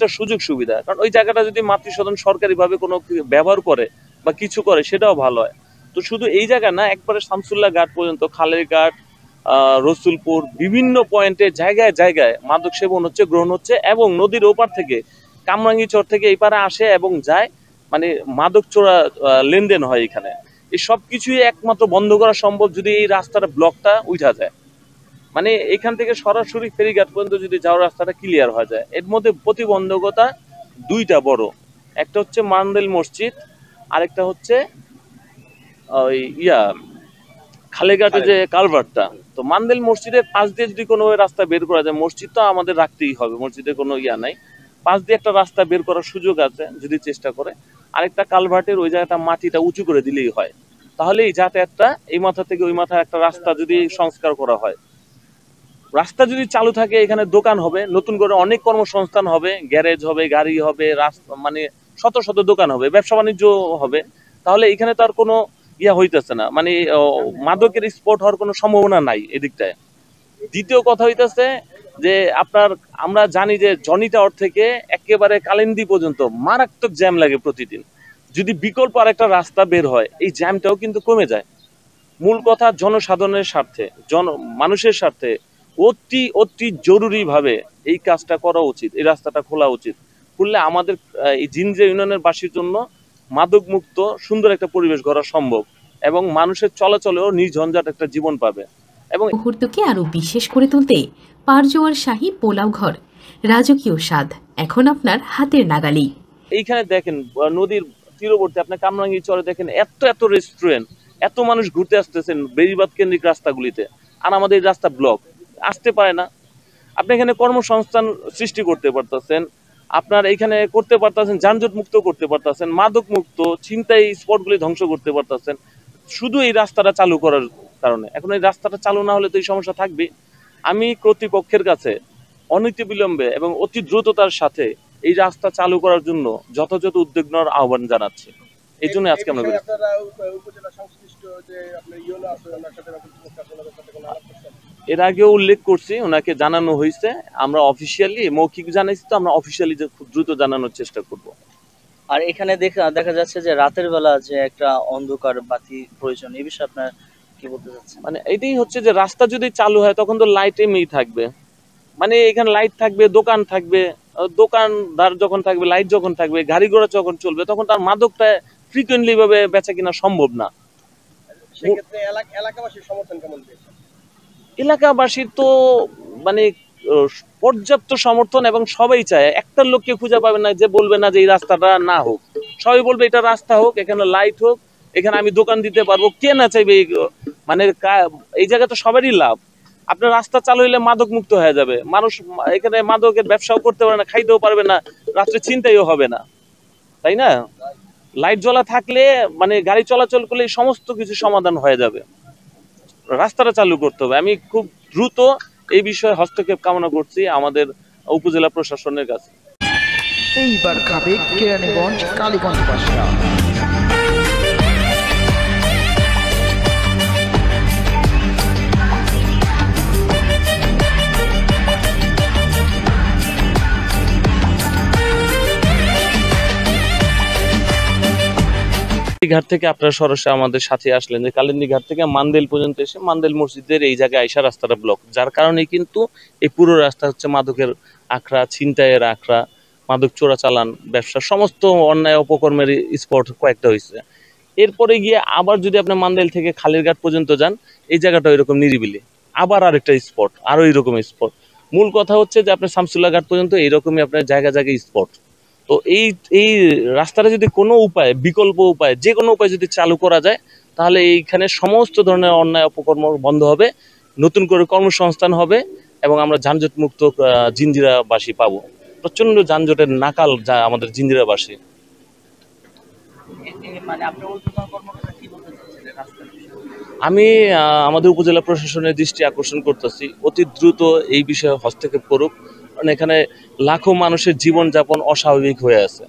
একটা সুযোগ সুবিধা, কারণ ওই জায়গাটা যদি মাতৃসদন সরকারিভাবে কোনো ব্যবহার করে বা কিছু করে সেটাও ভালো হয়। তো শুধু এই জায়গা না, একবারে শামসুল্লাহ ঘাট পর্যন্ত, খালের ঘাট, রসুলপুর, বিভিন্ন পয়েন্টে জায়গায় জায়গায় মাদক সেবন হচ্ছে, গ্রহণ হচ্ছে, এবং নদীর ওপার থেকে কামরাঙ্গীচর থেকে এই পারে আসে এবং যায়, মানে মাদক চোরা লেনদেন হয় এখানে। এই সব কিছুই একমাত্র বন্ধ করা সম্ভব যদি এই রাস্তার ব্লকটা উঠা যায়, মানে এখান থেকে সরাসরি ফেরিঘাট পর্যন্ত যদি যাওয়ার রাস্তাটা ক্লিয়ার হয়ে যায়। এর মধ্যে প্রতিবন্ধকতা দুইটা বড়, একটা হচ্ছে মান্দেল মসজিদ, আরেকটা হচ্ছে ওই খালেঘাটে যে কালভার্টটা। তো মান্দেল মসজিদের পাশ দিয়ে যদি কোনো রাস্তা বের করা যায়, মসজিদ তো আমাদের রাখতেই হবে, মসজিদের কোনো নাই, পাশ দিয়ে একটা রাস্তা বের করার সুযোগ আছে যদি চেষ্টা করে। আরেকটা কালভার্টের ওই জায়গাটা মাটিটা উঁচু করে দিলেই হয়, তাহলে এই যাতায়াতটা এই মাথা থেকে ওই মাথায় একটা রাস্তা যদি সংস্কার করা হয়, রাস্তা যদি চালু থাকে, এখানে দোকান হবে, নতুন করে অনেক কর্মসংস্থান হবে, গ্যারেজ হবে, গাড়ি হবে, রাস্তা মানে শত শত দোকান হবে, ব্যবসা বাণিজ্য হবে, তাহলে এখানে তো আর কোনো হইতেছে না, মানে মাদকের স্পট হওয়ার কোনো সম্ভাবনা নাই এদিকটায়। দ্বিতীয় কথা হইতেছে যে আপনার, আমরা জানি যে জনি টাওয়ার থেকে একেবারে কালিন্দী পর্যন্ত মারাত্মক জ্যাম লাগে প্রতিদিন। যদি বিকল্প আরেকটা রাস্তা বের হয়, এই জ্যামটাও কিন্তু কমে যায়। মূল কথা জনসাধারণের স্বার্থে, মানুষের স্বার্থে অতি অতি জরুরি ভাবে এই কাজটা করা উচিত, এই রাস্তাটা খোলা উচিত। খুললে আমাদের এই জিঞ্জিরা ইউনিয়নের বাসীর জন্য মাদক মুক্ত সুন্দর একটা পরিবেশ গড়া সম্ভব, এবং মানুষের চলাচলেও নির্ঝঞ্ঝাট একটা জীবন পাবে। এবং মুহূর্তকে আরো বিশেষ করে তুলতে পারজোয়ার শাহী পোলাও ঘর, রাজকীয় স্বাদ এখন আপনার হাতের নাগালেই। এইখানে দেখেন নদীর তীরবর্তী আপনি কামরাঙ্গীর চরে দেখেন এত এত রেস্টুরেন্ট, এত মানুষ ঘুরতে আসতেছেন বেড়িবাঁধ কেন্দ্রিক রাস্তাগুলিতে, আর আমাদের এই রাস্তা ব্লক, আসতে পারে না। আপনি এখানে কর্মসংস্থান সৃষ্টি করতে পারতেছেন, আপনার এখানে করতে পারতেছেন, যানজট মুক্ত করতে পারতেছেন, মাদক মুক্ত ছিনতাই স্পটগুলি ধ্বংস করতে পারতেছেন, শুধু এই রাস্তাটা চালু করার কারণে। এখন এই রাস্তাটা চালু না হলে তো এই সমস্যা থাকবে। আমি কর্তৃপক্ষের কাছে অনতিবিলম্বে এবং অতি দ্রুততার সাথে এই রাস্তা চালু করার জন্য যথাযথ উদ্যোগ নেওয়ার আহ্বান জানাচ্ছি। এই জন্য আজকে আমরা এর আগেও উল্লেখ করছি, ওনাকে জানানো হয়েছে, আমরা অফিসিয়ালি মৌখিক জানাইছি, তো আমরা অফিসিয়ালি খুব দ্রুত জানানোর চেষ্টা করব। আর এখানে দেখা যাচ্ছে যে রাতের বেলা যে একটা অন্ধকার বাতি প্রয়োজন, এই বিষয়ে আপনার কি বলতে চাচ্ছেন? মানে এটাই হচ্ছে যে রাস্তা যদি চালু হয় তখন তো লাইট এমনি থাকবে, মানে এখানে লাইট থাকবে, দোকান থাকবে, দোকানদার যখন থাকবে, লাইট যখন থাকবে, গাড়ি ঘোড়া যখন চলবে, তখন তার মাদকটা ফ্রিকুয়েন্টলি ভাবে বেচা কিনা সম্ভব না। সেক্ষেত্রে এলাকাবাসীর সমর্থন কেমন পেয়েছেন? এলাকাবাসীর তো মানে পর্যাপ্ত সমর্থন, এবং সবাই চায়, একটা লোককে খুঁজে পাবে না যে বলবে না যে এই রাস্তাটা না হোক, সবাই বলবে এটা রাস্তা হোক, এখানে লাইট হোক, এখানে আমি দোকান দিতে পারবো, কে না চাইবে? মানে এই জায়গা তো সবারই লাভ। আপনার রাস্তা চালু হইলে মাদক মুক্ত হয়ে যাবে, মানুষ এখানে মাদকের ব্যবসাও করতে পারবে না, খাইতেও পারবে না, রাত্রে চিন্তাইও হবে না, তাই না? লাইট জ্বলা থাকলে মানে গাড়ি চলাচল করলে সমস্ত কিছু সমাধান হয়ে যাবে। রাস্তাটা চালু করতে হবে। আমি খুব দ্রুত এই বিষয়ে হস্তক্ষেপ কামনা করছি আমাদের উপজেলা প্রশাসনের কাছে। এইবার খাবে কেরানীগঞ্জ কালীগঞ্জ বাসীরা। ঘাট থেকে আপনারা সরাসরি আমাদের সাথে আসলেন, যে কালিন্দী ঘাট থেকে মান্দেল পর্যন্ত এসে মান্দেল মসজিদের এই জায়গায় আইসা রাস্তাটা ব্লক, যার কারণে কিন্তু এই পুরো রাস্তা হচ্ছে মাদকের আখড়া, ছিনতাইয়ের আখড়া, মাদক চোরাচালান, ব্যবসা, সমস্ত অন্যায় অপকর্মের স্পট কয়েকটা হয়েছে। এরপরে গিয়ে আবার যদি আপনি মান্দেল থেকে খালের ঘাট পর্যন্ত যান, এই জায়গাটা এরকম নিরিবিলি, আবার আরেকটা স্পট, আরো এইরকম স্পট। মূল কথা হচ্ছে যে আপনার শামসুল্লাহ ঘাট পর্যন্ত এইরকমই আপনার জায়গায় জায়গায় স্পট। তো এই রাস্তাটা যদি কোনো উপায়, বিকল্প উপায়, যে কোনো উপায় যদি চালু করা যায়, তাহলে এইখানে সমস্ত ধরনের অন্যায় অপকর্ম বন্ধ হবে, নতুন করে কর্মসংস্থান হবে, এবং আমরা যানজট মুক্ত জিঞ্জিরাবাসী পাবো। প্রচন্ড যানজটের নাকাল যা আমাদের জিঞ্জিরাবাসী। আমি আমাদের উপজেলা প্রশাসনের দৃষ্টি আকর্ষণ করতেছি, অতি দ্রুত এই বিষয়ে হস্তক্ষেপ করুক, কারণ এখানে লাখো মানুষের জীবনযাপন অস্বাভাবিক হয়ে আছে।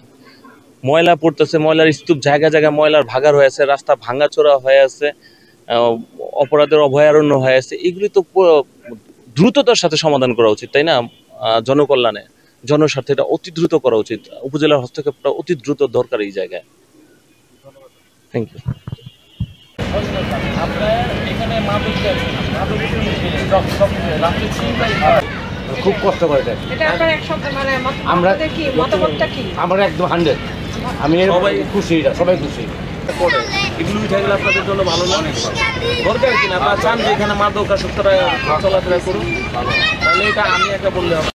ময়লা পড়তেছে, ময়লার স্তূপ, জায়গায় জায়গায় ময়লার ভাগার হয়ে আছে, রাস্তা ভাঙাচোরা হয়ে আছে, অপরাধের অভয়ারণ্য হয়ে আছে। এগুলি তো দ্রুততার সাথে সমাধান করা উচিত, তাই না, জনকল্যাণে। জনস্বার্থে এটা অতি দ্রুত করা উচিত। উপজেলার হস্তক্ষেপটা অতি দ্রুত দরকার এই জায়গায়। Thank you. খুব কষ্ট করে এটা। আমরা আমার একদম 100। আমি সবাই খুশি, সবাই খুশি। এগুলো উঠে গেলে আপনাদের জন্য ভালো না, দরকার কিনা? আপনারা চান যে এখানে মাদকাসক্তরা চলাফেরা করুন, তাহলে এটা আমি একা বললে হবে।